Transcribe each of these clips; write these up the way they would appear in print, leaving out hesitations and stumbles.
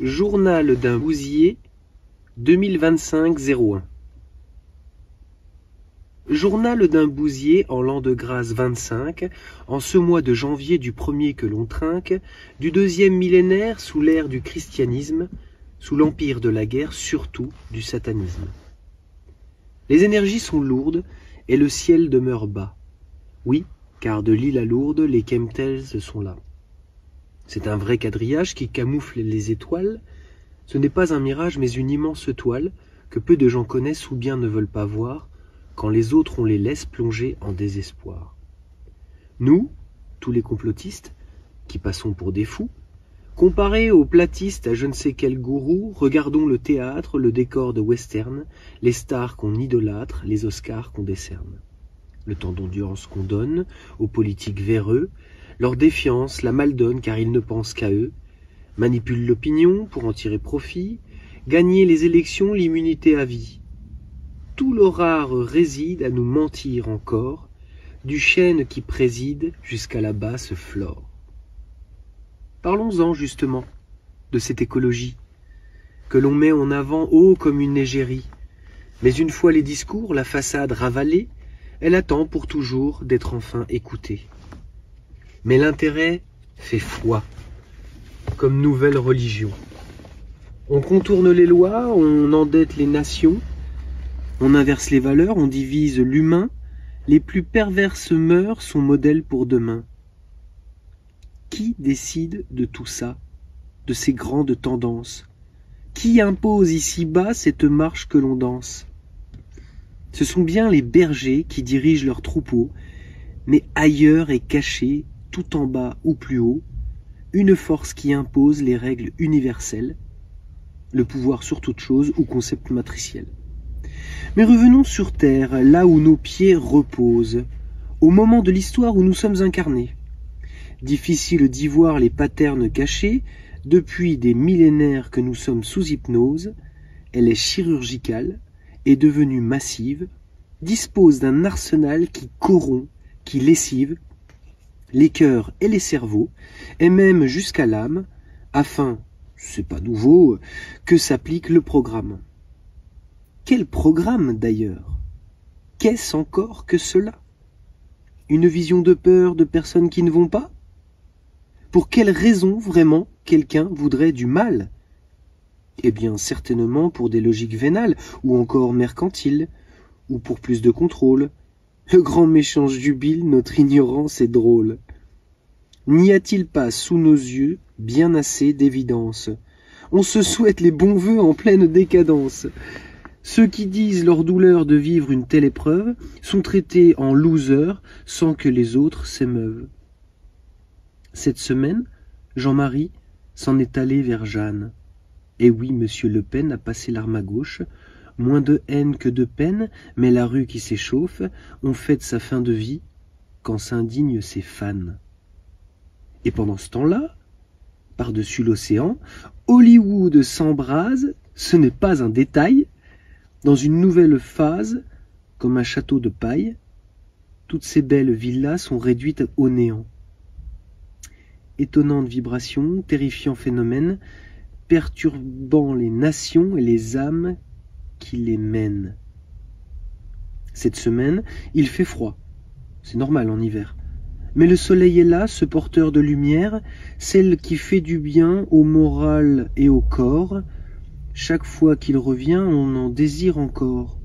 Journal d'un bousier 2025-01. Journal d'un bousier en l'an de grâce 25, en ce mois de janvier du premier que l'on trinque, du deuxième millénaire sous l'ère du christianisme, sous l'empire de la guerre, surtout du satanisme. Les énergies sont lourdes et le ciel demeure bas. Oui, car de l'île à Lourdes, les chemtrails sont là. C'est un vrai quadrillage qui camoufle les étoiles. Ce n'est pas un mirage, mais une immense toile que peu de gens connaissent ou bien ne veulent pas voir, quand les autres on les laisse plonger en désespoir. Nous, tous les complotistes, qui passons pour des fous, comparés aux platistes à je ne sais quel gourou, regardons le théâtre, le décor de western, les stars qu'on idolâtre, les Oscars qu'on décerne. Le temps d'endurance qu'on donne aux politiques véreux, leur défiance la maldonne car ils ne pensent qu'à eux, manipulent l'opinion pour en tirer profit, gagner les élections, l'immunité à vie. Tout leur rare réside à nous mentir encore, du chêne qui préside jusqu'à la basse flore. Parlons-en justement de cette écologie, que l'on met en avant haut comme une égérie. Mais une fois les discours, la façade ravalée, elle attend pour toujours d'être enfin écoutée. Mais l'intérêt fait foi, comme nouvelle religion. On contourne les lois, on endette les nations, on inverse les valeurs, on divise l'humain, les plus perverses mœurs sont modèles pour demain. Qui décide de tout ça, de ces grandes tendances? Qui impose ici-bas cette marche que l'on danse? Ce sont bien les bergers qui dirigent leurs troupeaux, mais ailleurs est cachée, tout en bas ou plus haut, une force qui impose les règles universelles, le pouvoir sur toute chose ou concept matriciel. Mais revenons sur terre, là où nos pieds reposent, au moment de l'histoire où nous sommes incarnés. Difficile d'y voir les patterns cachés, depuis des millénaires que nous sommes sous hypnose, elle est chirurgicale, est devenue massive, dispose d'un arsenal qui corrompt, qui lessive, les cœurs et les cerveaux, et même jusqu'à l'âme, afin, c'est pas nouveau, que s'applique le programme. Quel programme d'ailleurs? Qu'est-ce encore que cela? Une vision de peur de personnes qui ne vont pas? Pour quelle raison vraiment quelqu'un voudrait du mal? Eh bien certainement pour des logiques vénales, ou encore mercantiles, ou pour plus de contrôle. Le grand méchant jubile, notre ignorance est drôle. N'y a-t-il pas sous nos yeux bien assez d'évidence? On se souhaite les bons vœux en pleine décadence. Ceux qui disent leur douleur de vivre une telle épreuve sont traités en losers sans que les autres s'émeuvent. Cette semaine, Jean-Marie s'en est allé vers Jeanne. Et oui, monsieur Le Pen a passé l'arme à gauche. Moins de haine que de peine, mais la rue qui s'échauffe, on fête sa fin de vie quand s'indignent ses fans. Et pendant ce temps-là, par-dessus l'océan, Hollywood s'embrase, ce n'est pas un détail, dans une nouvelle phase, comme un château de paille, toutes ces belles villas sont réduites au néant. Étonnante vibration, terrifiant phénomène, perturbant les nations et les âmes qui les mènent. Cette semaine, il fait froid, c'est normal en hiver. Mais le soleil est là, ce porteur de lumière, celle qui fait du bien au moral et au corps. Chaque fois qu'il revient, on en désire encore.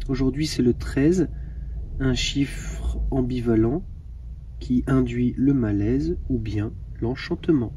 Aujourd'hui, c'est le 13, un chiffre ambivalent qui induit le malaise ou bien l'enchantement.